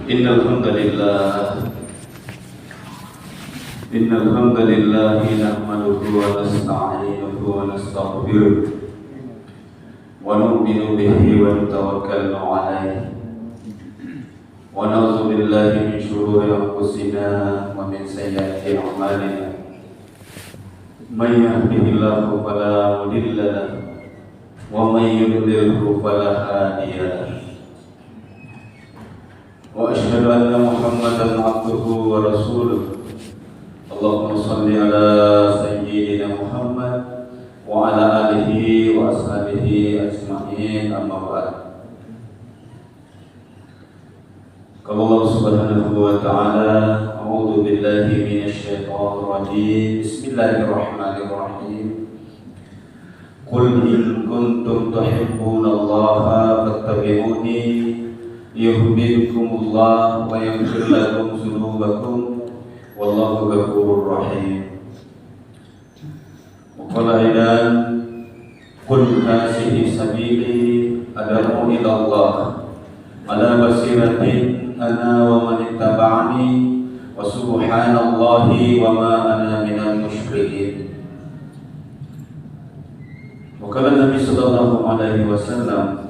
Innal hamdalillah nahmaduhu wa nasta'inuhu wa nastaghfiruh wa nu'minu bihi wa natawakkalu 'alaihi wa na'udzu billahi min shururi anfusina wa min sayyiati a'malina. May yahdihillahu fala mudilla lahu wa may yudlilhu fala hadiya lahu. Wa asyhadu anna Muhammadan 'abduhu wa rasuluh. Allahumma shalli ala sayyidina Muhammad wa ala alihi wa ashabihi ajma'in, amma ba'd. Qala Allah subhanahu wa ta'ala, a'udzu billahi minasy syaithanir rajim. Bismillahirrahmanirrahim. Qul in kuntum tuhibbunallaha fattabi'uni yuhibbukumullah wa yaghfir lakum dzunubakum wallahu ghafurur rahim. Wa qala aidan, qul hadhihi sabili ad'u ila Allah ala basiratin ana wa man ittaba'ani wa subhanallahi wa ma ana minal musyrikin. Wa qala Nabi sallallahu alaihi wasallam,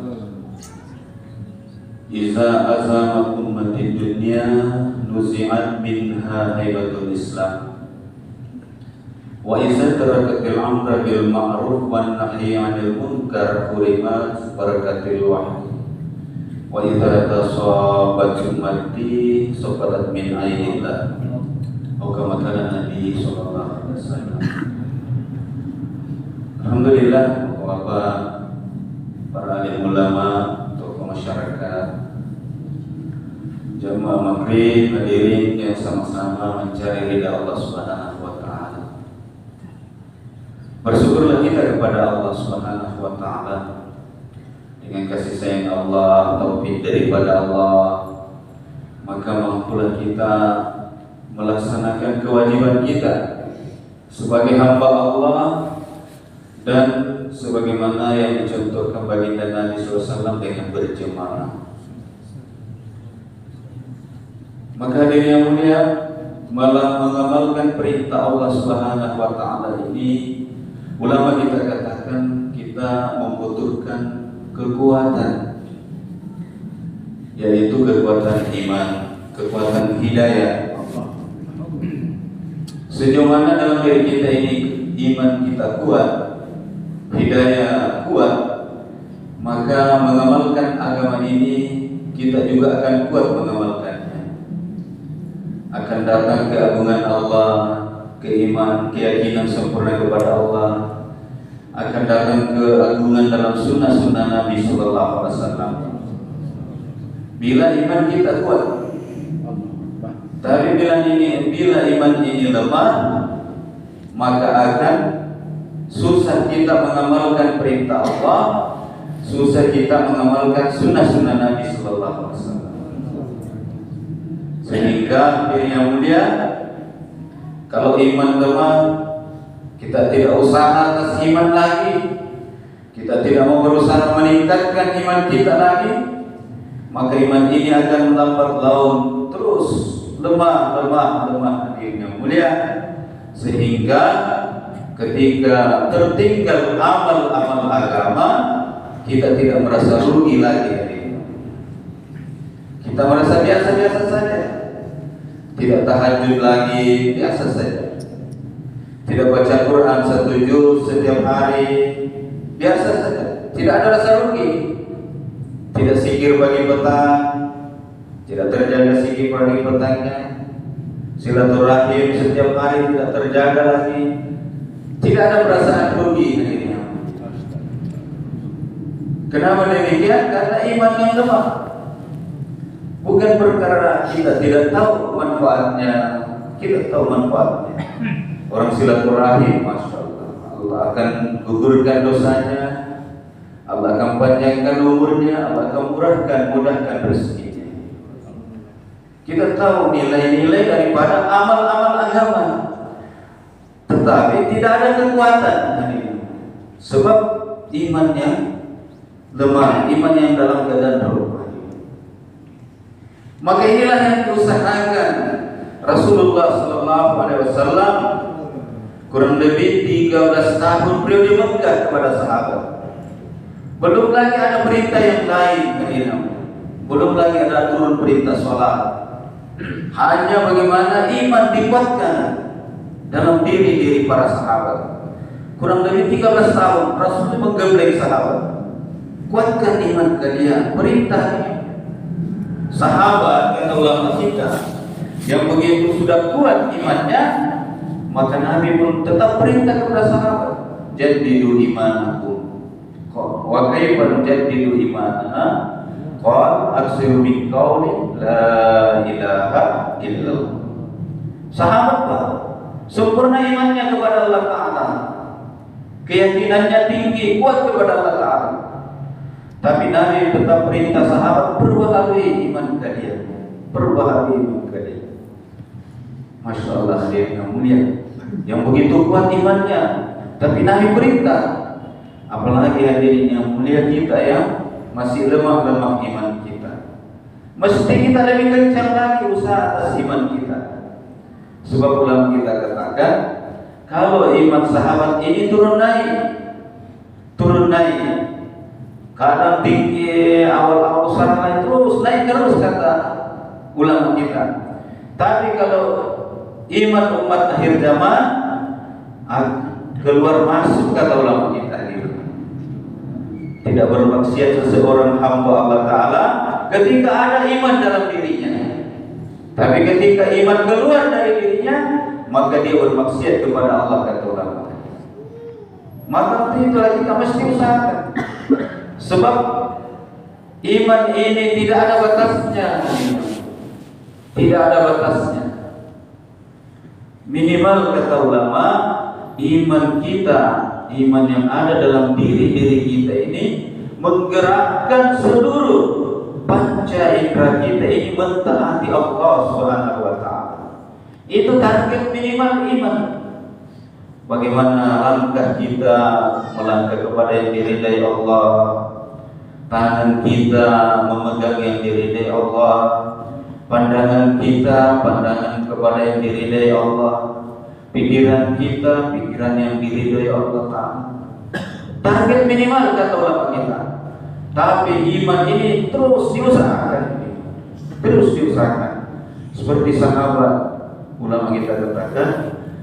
iza azamat ummati dunya nuzi'at minha haibatul Islam wa iza tarakatil amra bil ma'ruf wan nahyi 'anil munkar hurimat barakatil wahyi wa idza tasabat ummati safarat min ainillah. Atau kama kana Nabi sallallahu alaihi wasallam. Alhamdulillah, Bapak para alim ulama, tokoh masyarakat, jamaah maghrib, hadirin yang sama-sama mencari ridha Allah Subhanahu wa ta'ala. Bersyukurlah kita kepada Allah Subhanahu wa ta'ala. Dengan kasih sayang Allah, taufik daripada Allah, maka mampulah kita melaksanakan kewajiban kita sebagai hamba Allah dan sebagaimana yang dicontohkan baginda Nabi SAW dengan berjemaah. Maka hadirin yang mulia, malah mengamalkan perintah Allah Subhanahu wa ta'ala ini, ulama kita katakan kita membutuhkan kekuatan, yaitu kekuatan iman, kekuatan hidayah. Sejauh mana dalam diri kita ini iman kita kuat, hidayah kuat, maka mengamalkan agama ini kita juga akan kuat mengamalkannya. Akan datang keagungan Allah, keiman, keyakinan sempurna kepada Allah, akan datang keagungan dalam sunnah-sunnah Nabi Sallallahu Alaihi Wasallam. Bila iman kita kuat, tapi bila iman ini lemah, maka akan susah kita mengamalkan perintah Allah, susah kita mengamalkan sunnah-sunnah Nabi Sallallahu Alaihi Wasallam. Sehingga yang mulia, kalau iman lemah, kita tidak usaha atas iman lagi, kita tidak mau berusaha meningkatkan iman kita lagi, maka iman ini akan melambat laun, terus lemah yang mulia, sehingga ketika tertinggal amal-amal agama, kita tidak merasa rugi lagi. Kita merasa biasa-biasa saja, tidak tahajud lagi, biasa saja. Tidak baca Quran 1 juz setiap hari, biasa saja. Tidak ada rasa rugi. Tidak zikir pagi petang, tidak terjaga zikir pagi petangnya. Silaturahim setiap hari tidak terjaga lagi. Tidak ada perasaan rugi. Kenapa demikian? Karena iman yang lemah. Bukan perkara kita tidak tahu manfaatnya, kita tahu manfaatnya. Orang silaturahim, masya Allah, Allah akan gugurkan dosanya, Allah akan panjangkan umurnya, Allah akan mudahkan rezekinya. Kita tahu nilai-nilai daripada amal-amal agama, tetapi tidak ada kekuatan, sebab imannya lemah, iman yang dalam keadaan rupa. Maka inilah yang diusahakan Rasulullah Sallallahu Alaihi Wasallam kurang lebih 13 tahun beliau di Mekah kepada sahabat. Belum lagi ada perintah yang lain, belum lagi ada turun perintah sholat. Hanya bagaimana iman dikuatkan dalam diri para sahabat. Kurang lebih 13 tahun Rasul menggembleng sahabat. Kuatkan iman kalian, perintahnya. Sahabat kata ulama kita yang begitu sudah kuat imannya, maka Nabi pun tetap perintah kepada sahabat, jaddidu imanakum. Wa kaifa jaddidu imanana? Qal aksiru min qawli la ilaha illallah. Sahabat Pak, sempurna imannya kepada Allah Ta'ala, keyakinannya tinggi, kuat kepada Allah Ta'ala. Tapi Nabi tetap perintah sahabat, perbaharui iman kalian, perbaharui iman kalian. Masya Allah, dia yang mulia, yang begitu kuat imannya, tapi Nabi perintah. Apalagi hadirin yang mulia kita yang masih lemah iman kita, mesti kita lebih kencang lagi usaha atas iman kita. Sebab ulama kita katakan, kalau iman sahabat ini turun naik, kadang tinggi awal-awal usaha terus naik terus kata ulama kita. Tapi kalau iman umat akhir zaman keluar masuk kata ulama kita gitu. Tidak bermaksiat seseorang hamba Allah Ta'ala ketika ada iman dalam dirinya. Tapi ketika iman keluar dari dirinya, maka dia bermaksiat kepada Allah kata ulama. Maka itulah kita mesti usahakan. Sebab iman ini tidak ada batasnya. Tidak ada batasnya. Minimal kata ulama, iman kita, iman yang ada dalam diri kita ini menggerakkan seluruh panca indera kita ini mentaati Allah Subhanahu wa Ta'ala. Itu target minimal iman. Bagaimana langkah kita melangkah kepada yang diridai Allah, tangan kita memegang yang diridai Allah, pandangan kita pandangan kepada yang diridai Allah, pikiran kita pikiran yang diridai Allah Ta'ala. Target minimal kata ulama kita. Tapi iman ini terus diusahakan, seperti sahabat. Ulama kita katakan,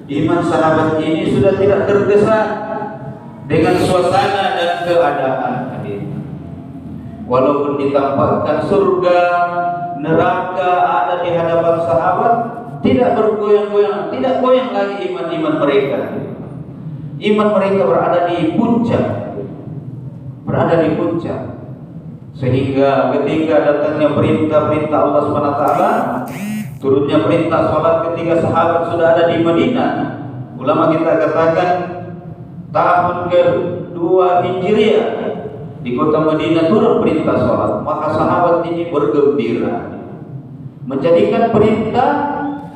iman sahabat ini sudah tidak tergesa dengan suasana dan keadaan. Walaupun ditampakkan surga, neraka ada di hadapan sahabat, tidak bergoyang-goyang, tidak goyang lagi iman mereka. Iman mereka berada di puncak, sehingga ketika datangnya perintah Allah SWT, turunnya perintah sholat ketika sahabat sudah ada di Madinah. Ulama kita katakan tahun kedua Hijriah di kota Madinah turun perintah sholat, maka sahabat ini bergembira, menjadikan perintah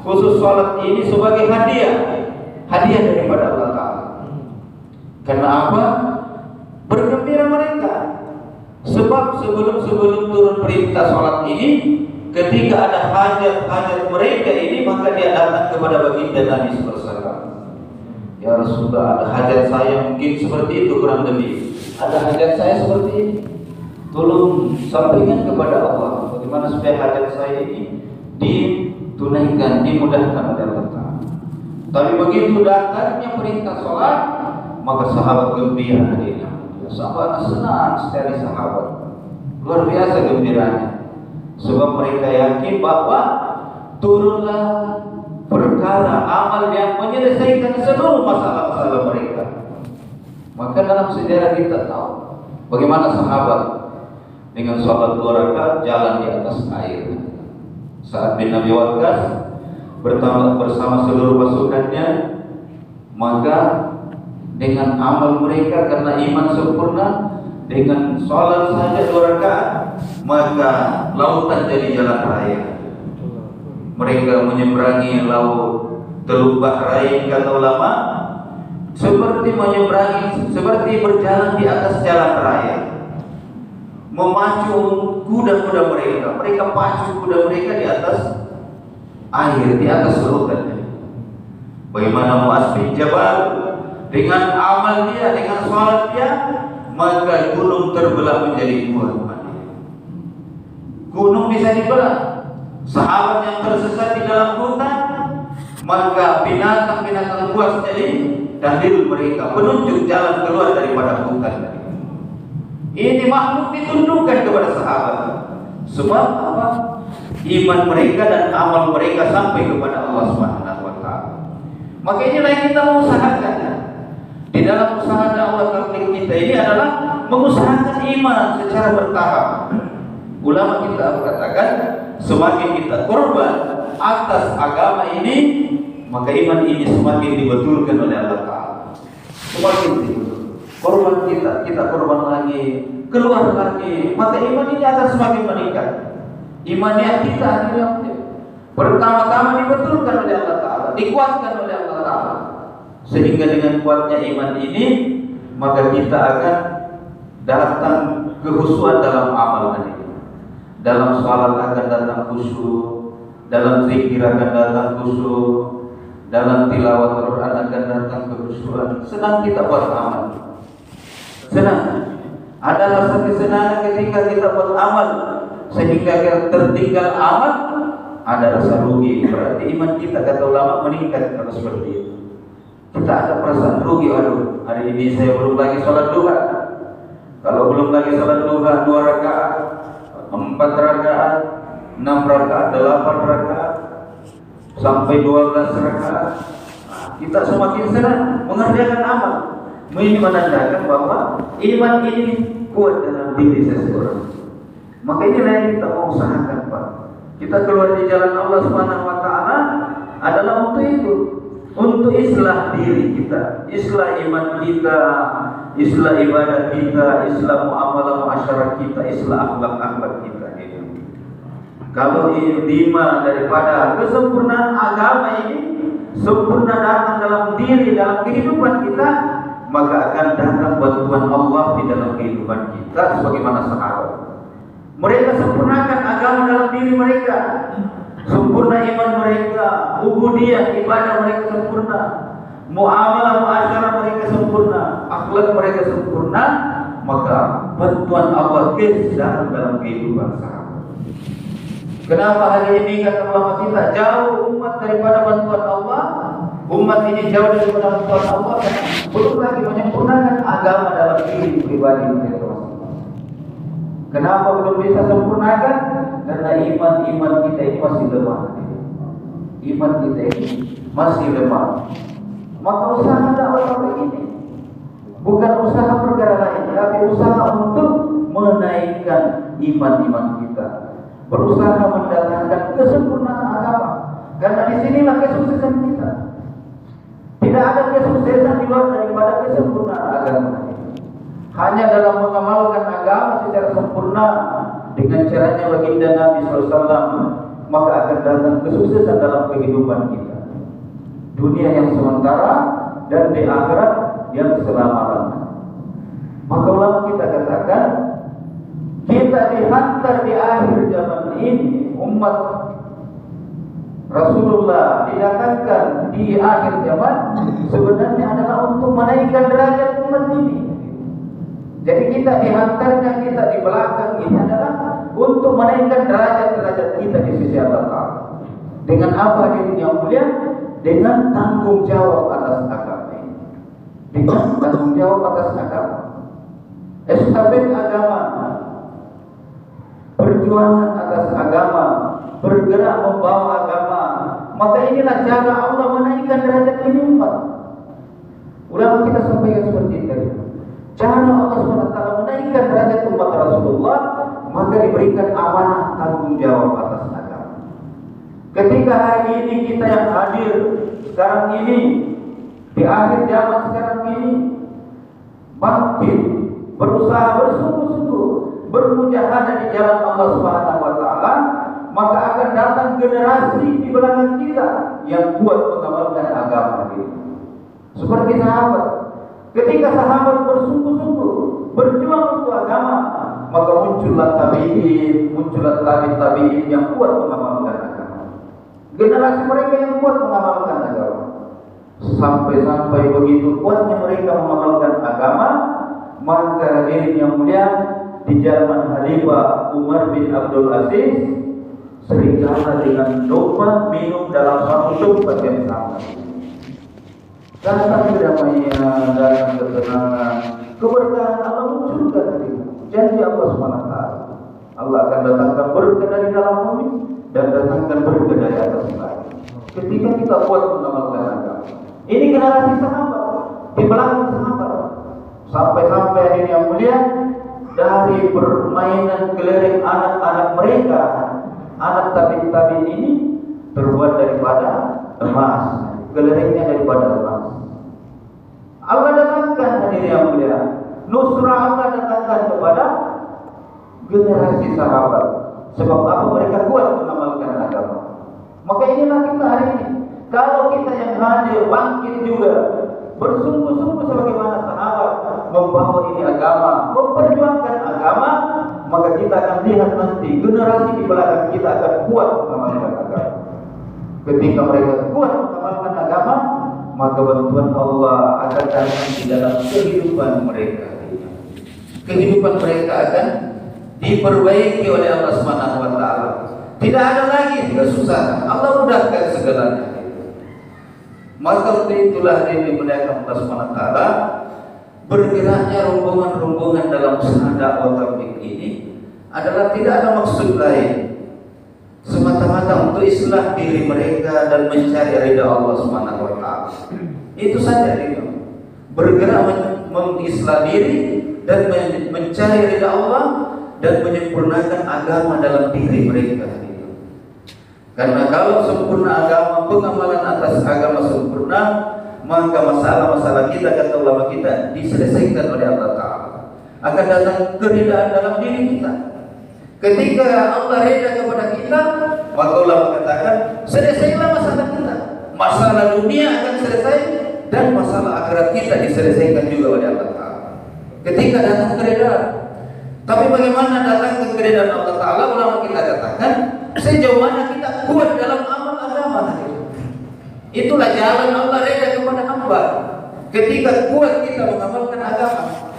khusus sholat ini sebagai hadiah daripada Allah Ta'ala. Karena apa? Bergembira mereka. Sebab sebelum turun perintah sholat ini, ketika ada hajat mereka ini, maka dia datang kepada baginda Nabi SAW. Ya Rasulullah, ada hajat saya mungkin seperti itu, kurang lebih. Ada hajat saya seperti ini, tolong sampaikan kepada Allah bagaimana supaya hajat saya ini ditunaikan, dimudahkan oleh Allah Ta'ala. Tapi begitu datangnya perintah sholat, maka sahabat gembira. Sahabat senang sekali, sahabat luar biasa gembiranya. Sebab mereka yakin bahwa turunlah perkara amal yang menyelesaikan seluruh masalah-masalah mereka. Maka dalam sejarah kita tahu bagaimana sahabat dengan sholat 2 rakaat jalan di atas air. Saat bin Abi Waqqas bersama seluruh pasukannya, maka dengan amal mereka karena iman sempurna, dengan sholat saja 2 rakaat, maka lautan jadi jalan raya. Mereka menyeberangi laut Teluk Bahrain kata ulama, seperti berjalan di atas jalan raya. memacu kuda-kuda mereka. Mereka pacu kuda mereka di atas air, di atas lautan. Bagaimana Muaz bin Jabal dengan amal dia, dengan salat dia, maka gunung terbelah menjadi dua. Gunung bisa dibelah. Sahabat yang tersesat di dalam hutan, maka binatang-binatang buas jadi dalil mereka, penunjuk jalan keluar daripada hutan. Ini makhluk ditundukkan kepada sahabat. Sebab apa? Iman mereka dan amal mereka sampai kepada Allah Subhanahu wa taala. Maka inilah yang kita mau usahakan. Di dalam usaha dakwah tabligh kita ini adalah mengusahakan iman secara bertahap. Ulama kita berkatakan, semakin kita korban atas agama ini, maka iman ini semakin dibetulkan oleh Allah Ta'ala. Semakin dibetulkan. Korban kita korban lagi, keluar lagi, maka iman ini akan semakin meningkat. Iman yang kita adalah pertama-tama dibetulkan oleh Allah Ta'ala, dikuatkan oleh Allah Ta'ala. Sehingga dengan kuatnya iman ini, maka kita akan datang kehusuan dalam amal ini. Dalam salat akan datang khusyuk, dalam zikir akan datang khusyuk, dalam tilawat Quran akan datang kekhusyuan. Senang kita buat amal. Senang. Ada rasa kesenangan ketika kita buat amal, sehingga tertinggal amal, ada rasa rugi. Berarti iman kita, kata ulama, meningkat kalau seperti itu. Kita ada perasaan rugi. Aduh, hari ini saya belum lagi sholat duha. Kalau belum lagi sholat duha 2 rakaat, 4 rakaat, 6 rakaat, 8 rakaat, sampai 12 rakaat, kita semakin senang mengerjakan amal. Ini menandakan bahwa iman ini kuat dalam diri seseorang. Maka inilah yang kita mau usahakan, Pak. Kita keluar di jalan Allah Subhanahu wa taala adalah untuk itu, untuk islah diri kita, islah iman kita, islah ibadah kita, islah muamalah masyarakat kita, islah akhlak kita. Kalau 5 daripada kesempurnaan agama ini sempurna datang dalam diri, dalam kehidupan kita, maka akan datang bantuan Allah di dalam kehidupan kita sebagaimana sahabat. Mereka sempurnakan agama dalam diri mereka, sempurna iman mereka, ubudiyah ibadah mereka sempurna, muamalah muasyarah mereka sempurna, akhlak mereka sempurna, maka bantuan Allah kesal dalam kehidupan sahabat. Kenapa hari ini kata ulama kita jauh umat daripada bantuan Allah? Umat ini jauh daripada bantuan Allah, belum lagi menyempurnakan agama dalam diri pribadi mereka. Kenapa belum bisa sempurnakan? Karena iman kita ini masih lemah. Iman kita ini masih lemah. Maka usaha dakwah ini bukan usaha perkara lain, tapi usaha untuk menaikkan iman kita, berusaha mendatangkan kesempurnaan agama. Karena disinilah kesuksesan kita. Tidak ada kesuksesan di luar daripada kesempurnaan agama. Hanya dalam mengamalkan agama secara sempurna dengan caranya baginda Nabi SAW, maka akan datang kesuksesan dalam kehidupan kita, dunia yang sementara dan di akhirat yang selama-lamanya. Maka ulama kita katakan, kita dihantar di akhir zaman ini, umat Rasulullah didatangkan di akhir zaman sebenarnya adalah untuk menaikkan derajat umat ini. Jadi kita dihantarnya, kita di belakang ini adalah untuk menaikkan derajat-derajat kita di sisi Allah Ta'ala. Dengan apa ini yang mulia? Dengan tanggung jawab atas agama ini. Dengan tanggung jawab atas agama. Estafet agama, perjuangan atas agama, bergerak membawa agama. Maka inilah cara Allah menaikkan derajat ini umat. Ulama kita sampaikan seperti itu. Cara Allah SWT menaikkan derajat umat Rasulullah, maka diberikan amanah tanggung jawab atas agama. Ketika hari ini kita yang hadir sekarang ini, di akhir zaman sekarang ini, bangkit, berusaha bersungguh-sungguh, bermujahadah di jalan Allah Subhanahu wa taala, maka akan datang generasi di belakang kita yang kuat mengamalkan agama ini. Seperti sahabat. Ketika sahabat bersungguh-sungguh berjuang untuk agama, maka muncullah tabi'in, muncullah tabi'in yang kuat mengamalkan agama. Generasi mereka yang kuat mengamalkan agama. Sampai-sampai begitu kuatnya mereka mengamalkan agama, maka hadirin yang mulia, di zaman Khalifah Umar bin Abdul Aziz, serigala dengan domba minum dalam satu tempat yang sama. Datang kedamaian, datang ketenangan, keberkahan Allah munculkan. Janji Allah SWT, Allah akan datangkan berkah dari dalam bumi dan datangkan berkah dari atas langit. Ketika kita kuat mengamalkan agama. Ini generasi sahabat, di belakang sahabat. Sampai-sampai ini yang mulia, dari permainan kelereng anak-anak mereka, anak tabi'in ini terbuat daripada emas, kelerengnya daripada emas. Allah datangkan hadirin yang mulia, nusrah Allah datangkan kepada generasi sahabat. Sebab apa? Mereka kuat mengamalkan agama. Maka inilah kita hari ini. Kalau kita yang hadir bangkit juga, bersungguh-sungguh sebagaimana sahabat membawa ini agama, memperjuangkan agama, maka kita akan lihat nanti generasi di belakang kita akan kuat mengamalkan agama. Ketika mereka kuat mengamalkan agama, maka bantuan Allah akan datang di dalam kehidupan mereka. Kehidupan mereka akan diperbaiki oleh Allah Subhanahu wa taala. Tidak ada lagi kesusahan. Allah mudahkan segalanya. Maka itulah yang dimuliakan Allah Subhanahu wa taala, bergeraknya rombongan-rombongan dalam usaha dakwah tabligh ini adalah tidak ada maksud lain, semata-mata untuk islah diri mereka dan mencari ridha Allah Subhanahu wa taala. Itu saja dia. Bergerak mengislah diri dan mencari ridha Allah dan menyempurnakan agama dalam diri mereka. Karena kalau sempurna agama, pengamalan atas agama sempurna, maka masalah-masalah kita, kata ulama kita, diselesaikan oleh Allah Ta'ala. Akan datang keridaan dalam diri kita. Ketika Allah reda kepada kita, maka ulama katakan, selesailah masalah kita. Masalah dunia akan selesai dan masalah akhirat kita diselesaikan juga oleh Allah Ta'ala. Ketika datang keridaan. Tapi bagaimana datang keridaan Allah Ta'ala? Ulama kita katakan, sejauh mana kita kuat dalam amal agama. Itulah jalan Allah reda kepada hamba. Ketika kuat kita mengamalkan agama.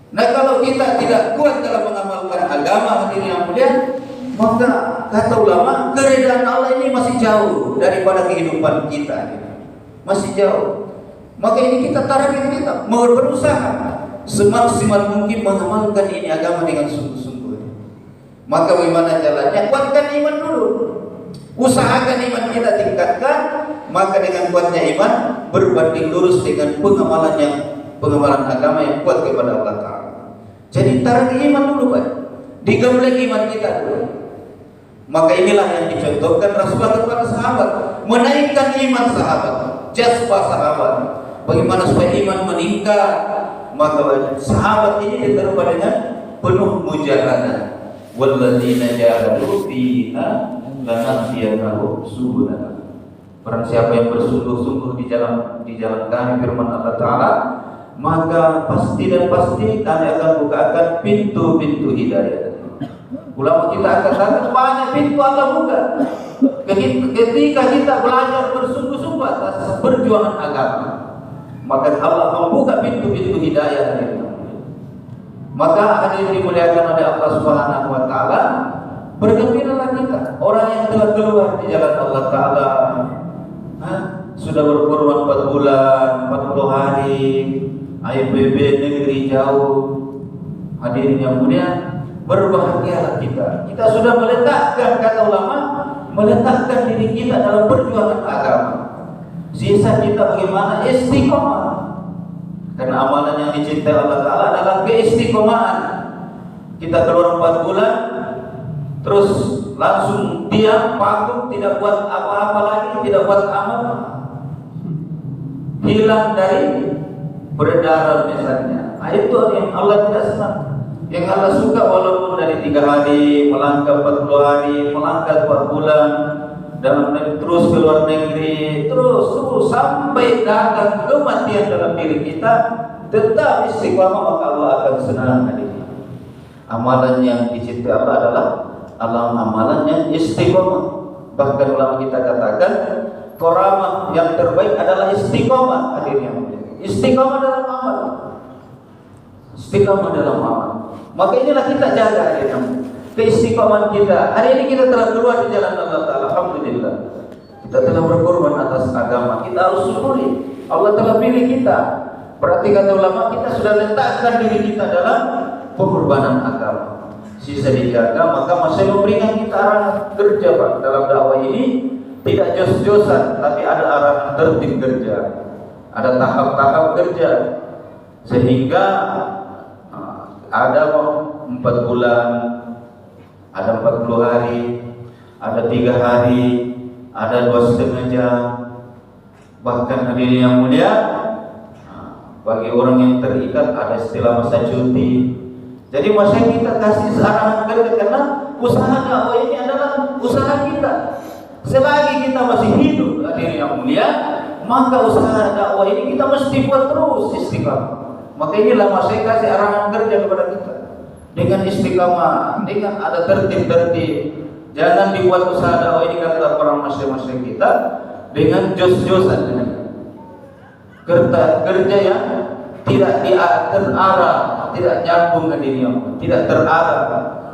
Nah, kalau kita tidak kuat dalam mengamalkan agama hadirin yang mulia, maka kata ulama, keredaan Allah ini masih jauh daripada kehidupan kita. Masih jauh. Maka ini kita target kita, mau berusaha semaksimal mungkin mengamalkan ini agama dengan sungguh-sungguh. Maka bagaimana jalannya? Kuatkan iman dulu. Usahakan iman kita tingkatkan, maka dengan kuatnya iman berbanding lurus dengan pengamalan agama yang kuat kepada Allah Ta'ala. Jadi tarik iman dulu, Pak. Digembleng iman kita dulu. Maka inilah yang dicontohkan Rasulullah kepada sahabat, menaikkan iman sahabat, jazbah sahabat. Bagaimana supaya iman meningkat? Maka sahabat ini diterima dengan penuh mujahadah. Walladzina jahadu fina lanahdiyannahum subulana. Barang siapa yang bersungguh-sungguh di jalan kami, firman Allah Ta'ala, maka pasti dan pasti kami akan bukakan pintu-pintu hidayah. Ulama kita akan katakan banyak pintu Allah buka ketika kita belajar bersungguh-sungguh atas perjuangan agama, maka Allah membuka pintu-pintu hidayah. Maka hadirin dimuliakan oleh Allah Subhanahu wa taala, bergembiralah kita, orang yang telah keluar di jalan Allah Ta'ala, sudah berkorban 4 bulan, 40 hari, IPB negeri jauh. Hadirin yang mulia, berbahagialah kita. Kita sudah meletakkan, kata ulama, meletakkan diri kita dalam perjuangan agama. Sisa kita bagaimana? Istiqomah. Karena amalan yang dicintai Allah Ta'ala adalah keistiqomahan. Kita keluar 4 bulan, terus langsung diam, vakum, tidak buat apa-apa lagi, tidak buat amal, hilang dari peredaran misalnya. Itu yang Allah tidak senang. Yang Allah suka walaupun dari 3 hari, melangkah 40 hari, melangkah 4 bulan, dalam negeri, terus keluar negeri, terus sampai datang kematian dalam diri kita, tetap istiqamah, maka Allah akan senang. Amalan yang dicintai Allah adalah amalan yang istiqomah. Bahkan ulama kita katakan karamah yang terbaik adalah istiqomah. Hadirnya istiqomah dalam amal. Istiqomah dalam amal. Maka inilah kita jaga hadirnya keistiqomahan kita. Hari ini kita telah keluar di jalan Allah Ta'ala. Alhamdulillah. Kita telah berkorban atas agama. Kita harus syukuri. Allah telah pilih kita. Berarti kata ulama, kita sudah letakkan diri kita dalam pengorbanan agama. Sisa dijaga, maka masih memberikan kita arah kerja, Pak. Dalam dakwah ini tidak jos-josan, tapi ada arah tertib kerja. Ada tahap-tahap kerja. Sehingga ada 4 bulan, ada 40 hari, ada 3 hari, ada 2,5 jam. Bahkan hadirin yang mulia, bagi orang yang terikat ada istilah masa cuti. Jadi masa kita kasih arahan kerja karena usaha dakwah ini adalah usaha kita. Selagi kita masih hidup, hadirin yang mulia, maka usaha dakwah ini kita mesti buat terus istiqamah. Maka inilah masa kasih arahan kerja kepada kita dengan istiqamah, dengan ada tertib-tertib. Jangan dibuat usaha dakwah ini kata orang masing-masing kita dengan jos-josan, kerja yang tidak terarah, tidak nyambung hadirin, tidak terarah.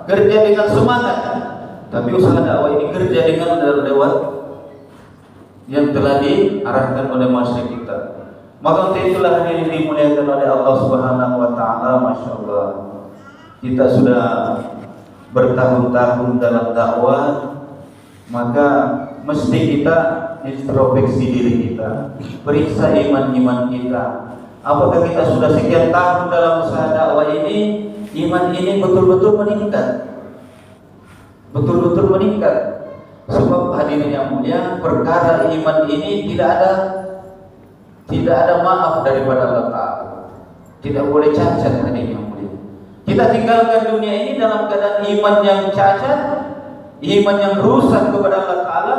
Kerja dengan semangat, tapi usaha dakwah ini kerja dengan lewat yang telah diarahkan oleh masyarakat kita. Maka untuk itulah hadirin dimuliakan oleh Allah Subhanahu wa taala. Masya Allah, kita sudah bertahun-tahun dalam dakwah, maka mesti kita introspeksi diri kita, periksa iman kita. Apakah kita sudah sekian tahun dalam usaha dakwah ini, iman ini betul-betul meningkat, betul-betul meningkat. Sebab hadirin yang mulia, perkara iman ini tidak ada maaf daripada Allah Ta'ala. Tidak boleh cacat hadirin yang mulia. Kita tinggalkan dunia ini dalam keadaan iman yang cacat, iman yang rusak kepada Allah Ta'ala,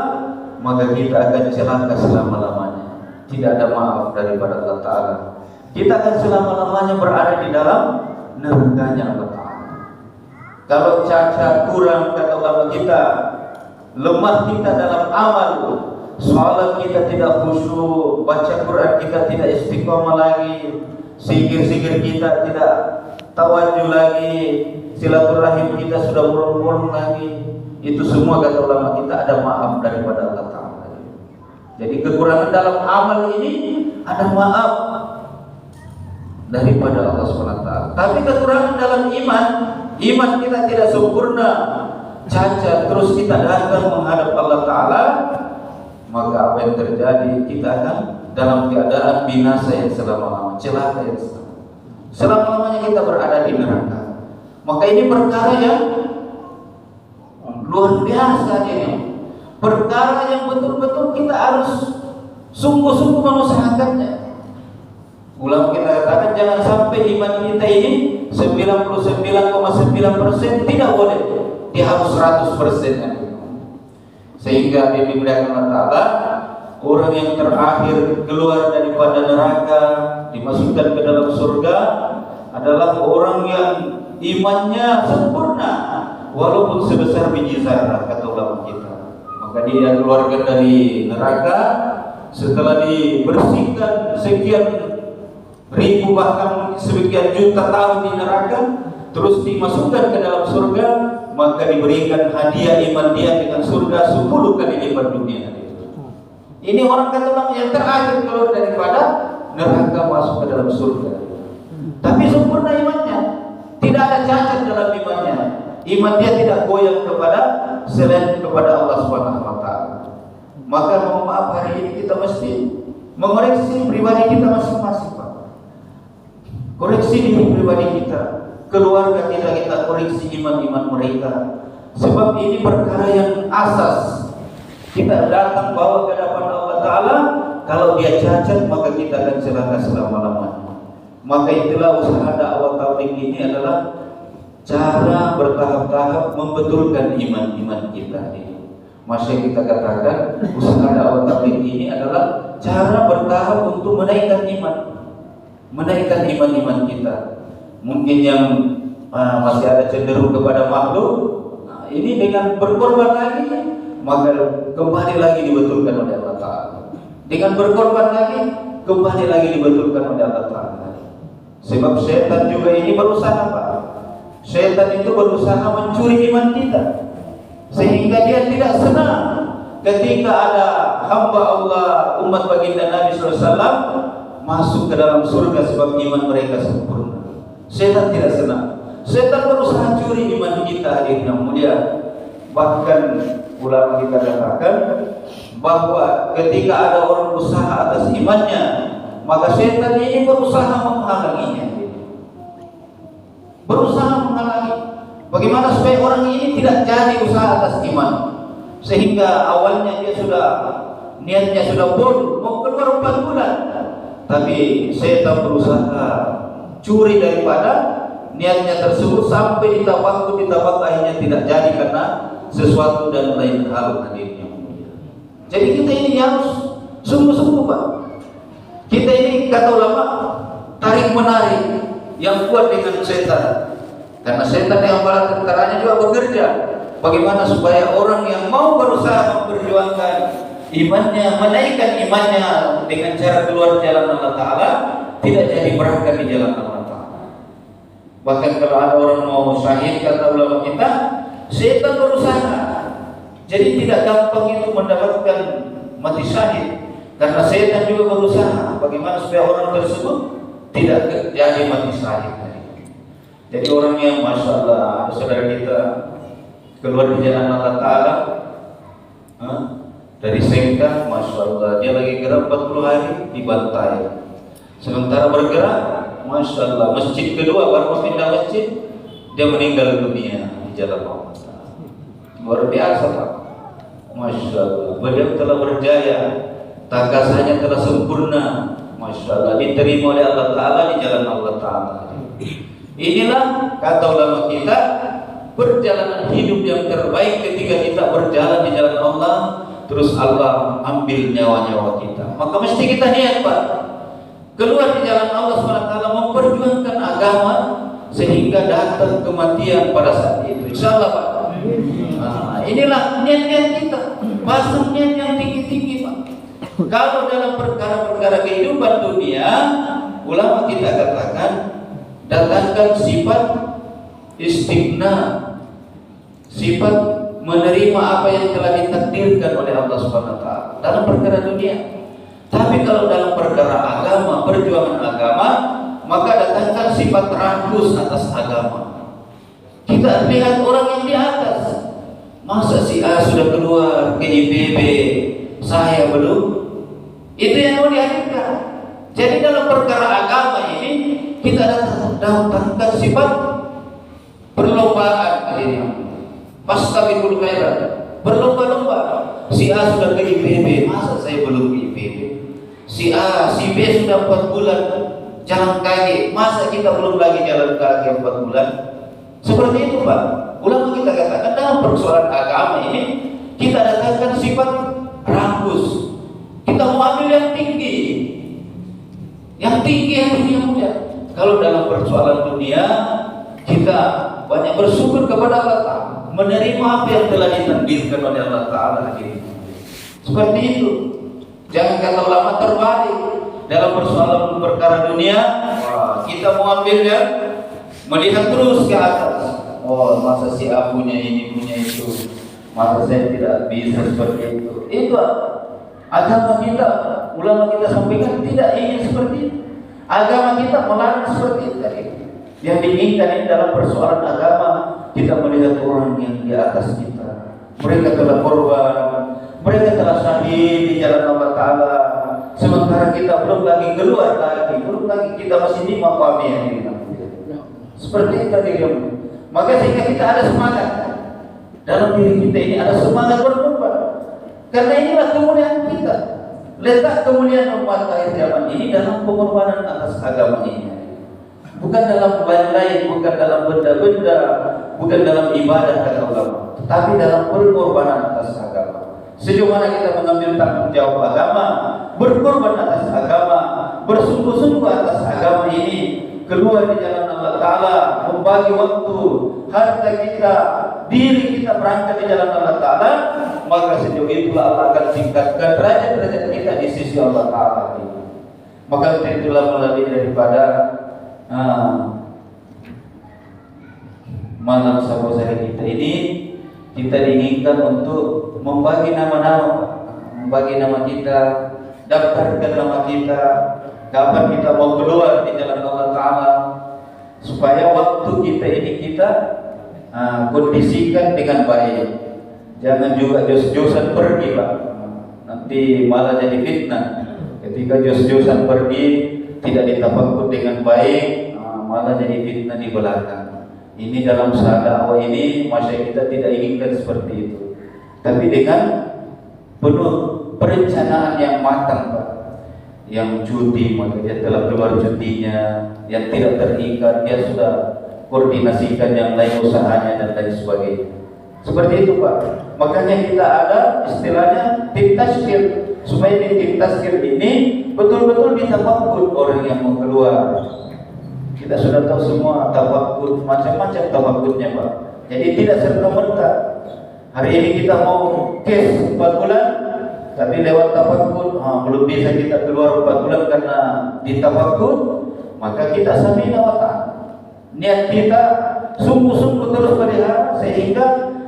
maka kita akan celaka selama-lamanya. Tidak ada maaf daripada Allah Ta'ala. Kita akan selama-lamanya berada di dalam nerakanya Allah Ta'ala. Kalau cacat, kurang, kata ulama kita, lemah kita dalam amal, salat kita tidak khusyuk, baca Quran kita tidak istiqomah lagi, zikir-zikir kita tidak tawajuh lagi, silaturahim kita sudah bolong-bolong lagi. Itu semua kata ulama kita ada maaf daripada Allah Ta'ala. Jadi kekurangan dalam amal ini ada maaf daripada Allah SWT. Tapi kekurangan dalam iman kita tidak sempurna, cacat, terus kita datang menghadap Allah Ta'ala, maka apa yang terjadi, kita akan dalam keadaan binasa yang selama-lamanya, celaka yang selama-lamanya kita berada di neraka. Maka ini perkara yang luar biasa ini, perkara yang betul-betul kita harus sungguh-sungguh mengusahakannya. Ulama kita katakan jangan sampai iman kita ini 99,9% tidak boleh, dia harus 100%. Sehingga dia dimuliakan Allah Ta'ala, orang yang terakhir keluar daripada neraka, dimasukkan ke dalam surga adalah orang yang imannya sempurna walaupun sebesar biji zarah, kata ulama kita. Maka dia keluarkan dari neraka setelah dibersihkan sekian ribu bahkan sekian juta tahun di neraka, terus dimasukkan ke dalam surga, maka diberikan hadiah iman dia dengan surga 10 kali lipat dunia. Ini orang kata ulama yang terakhir keluar daripada neraka masuk ke dalam surga. Tapi sempurna imannya, tidak ada cacat dalam imannya. Iman dia tidak goyang kepada selain kepada Allah Subhanahu wa taala. Maka mohon maaf, hari ini kita mesti mengoreksi pribadi kita masing-masing, Pak. Koreksi diri pribadi kita, keluarga kita koreksi iman-iman mereka. Sebab ini perkara yang asas. Kita datang bawa ke hadapan Allah Ta'ala, kalau dia cacat maka kita akan celaka selama-lamanya. Maka itulah usaha dakwah tabligh ini adalah cara bertahap-tahap membetulkan iman-iman kita. Masih kita katakan usaha dakwah tabligh ini adalah cara bertahap untuk menaikkan iman, menaikkan iman-iman kita. Mungkin yang masih ada cenderung kepada makhluk. Nah, ini dengan berkorban lagi, maka kembali lagi dibetulkan oleh Allah Ta'ala. Dengan berkorban lagi, kembali lagi dibetulkan oleh Allah Ta'ala. Sebab setan juga ini berusaha, Pak. Setan itu berusaha mencuri iman kita, sehingga dia tidak senang ketika ada hamba Allah, umat baginda Nabi SAW masuk ke dalam surga sebab iman mereka sempurna. Setan tidak senang. Setan berusaha curi iman kita, hadirin yang mulia. Bahkan ulama kita katakan bahwa ketika ada orang berusaha atas imannya, maka setan ini berusaha menghalanginya. Berusaha menghalangi. Bagaimana supaya orang ini tidak jadi usaha atas iman? Sehingga awalnya dia niatnya sudah bodoh, mau keluar 4 bulan, tapi setan berusaha curi daripada niatnya tersebut sampai ditabak akhirnya tidak jadi karena sesuatu dan lain hal, hadirnya. Jadi kita ini harus sungguh-sungguh, Pak. Kita ini kata ulama tarik menarik yang kuat dengan setan, karena setan yang bala tentaranya juga bekerja. Bagaimana supaya orang yang mau berusaha memperjuangkan imannya, menaikkan imannya dengan cara keluar jalan Allah Ta'ala, tidak jadi berangkat di jalan Allah Ta'ala. Bahkan kalau ada orang mau syahid, kata ulama kita, setan berusaha. Jadi tidak gampang itu mendapatkan mati syahid, karena setan juga berusaha bagaimana supaya orang tersebut tidak jadi mati syahid. Jadi orang yang Masya Allah, saudara kita keluar di jalan Allah Ta'ala, dari Sengkang, Masya Allah, dia lagi gerak 40 hari dibantai. Sementara bergerak, Masya Allah, masjid kedua baru pindah masjid, dia meninggal dunia di jalan Allah Ta'ala. Luar biasa, Pak. Masya Allah, beliau telah berjaya, takasanya telah sempurna. Masya Allah, diterima oleh Allah Ta'ala di jalan Allah Ta'ala. Inilah kata ulama kita, perjalanan hidup yang terbaik ketika kita berjalan di jalan Allah, terus Allah ambil nyawa-nyawa kita. Maka mesti kita niat, Pak, keluar di jalan Allah SWT, memperjuangkan agama sehingga datang kematian pada saat itu. Insya Allah, Pak. Nah, inilah niat-niat kita, pasang niat yang tinggi-tinggi, Pak. Kalau dalam perkara-perkara kehidupan dunia, ulama kita katakan datangkan sifat istighna, sifat menerima apa yang telah ditakdirkan oleh Allah Subhanahu wa taala dalam perkara dunia. Tapi kalau dalam perkara agama, perjuangan agama, maka datangkan sifat rakus atas agama. Kita lihat orang yang di atas, masa si A sudah keluar ke IPB, saya belum? Itu yang mau dihadirkan. Jadi dalam perkara agama ini kita datangkan sifat perlombaan, fastabiqul khairat, berlomba-lomba. Si A sudah ke IPB, masa saya belum ke IPB? Si A, si B sudah 4 bulan jalan kaki, masa kita belum lagi jalan kaki 4 bulan? Seperti itu, Pak. Ulama kita katakan dalam persoalan agama ini kita datangkan sifat rakus. Kita mau ambil yang tinggi, yang mulia. Kalau dalam persoalan dunia kita banyak bersyukur kepada Allah Ta'ala, menerima apa yang telah ditakdirkan oleh Allah Ta'ala. Seperti itu. Jangan kata ulama terbalik dalam persoalan perkara dunia. Kita mau ambil yang melihat terus ke atas. Oh, masa si A punya ini, punya itu, masa saya tidak bisa seperti itu. Itu agama kita, ulama kita sampaikan tidak ingin seperti itu. Agama kita melarang seperti itu. Yang diinginkan ini dalam persoalan agama, kita melihat orang yang di atas kita. Mereka telah korban, mereka telah syahid di jalan Allah Ta'ala. Sementara kita belum lagi keluar lagi, belum lagi kita masih di maqam ini. Seperti itu tadi. Maka sehingga kita ada semangat dalam diri kita ini, ada semangat berkorban. Karena inilah kemuliaan kita. Letak kemuliaan umat akhir zaman ini dalam pengorbanan atas agama ini. Bukan dalam lain-lain, bukan dalam benda-benda, bukan dalam ibadah kata ulama, tapi dalam pengorbanan atas agama. Sejauh mana kita mengambil tanggung jawab agama, berkorban atas agama, bersungguh-sungguh atas agama ini, keluar di jalan Allah Allah Ta'ala, membagi waktu, harta kita, diri kita berangkat di jalan Allah Ta'ala, maka sejauh itulah Allah akan tingkatkan derajat-derajat kita di sisi Allah Ta'ala. Maka itulah melalui daripada malam Sabtu hari kita ini, kita diinginkan untuk membagi nama-nama, membagi nama kita, daftarkan nama kita, kapan kita mau keluar di jalan Allah Ta'ala, supaya waktu kita ini kita kondisikan dengan baik. Jangan juga jos-josan pergi, Pak. Nanti malah jadi fitnah. Ketika jos-josan pergi, tidak ditafakkur dengan baik, malah jadi fitnah di belakang. Ini dalam usaha dakwah ini, masyarakat kita tidak inginkan seperti itu. Tapi dengan penuh perencanaan yang matang, Pak. Yang cuti, maka dia telah keluar cutinya. Yang tidak terikat, dia sudah koordinasikan yang lain usahanya dan lain sebagainya. Seperti itu, Pak. Makanya kita ada istilahnya tim tazkir, supaya di tim tazkir ini betul-betul ditafakkur orang yang mau keluar. Kita sudah tahu semua tafakkur, macam-macam tafakkurnya, Pak. Jadi tidak serta-merta. Hari ini kita mau kes 4 bulan, tapi lewat tafakkur, belum bisa kita keluar 4 bulan karena ditafakkur, maka kita samina wa ta'ala. Niat kita sungguh-sungguh terus pelihara, sehingga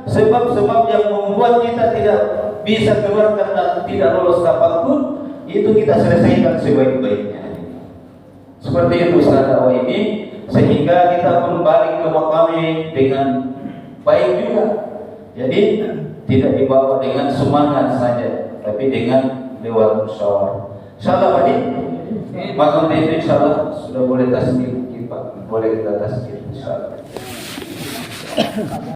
sebab-sebab yang membuat kita tidak bisa keluar karena tidak lolos tafakkur, itu kita selesaikan sebaik-baiknya. Seperti itu usaha dakwah ini, sehingga kita pun balik ke Makami dengan baik juga. Jadi tidak dibawa dengan semangat saja, tapi dengan lewat musyawarah. Insyaallah Pak, makam itu insyaallah sudah boleh tasbih, Pak. Boleh kita tasbih insyaallah.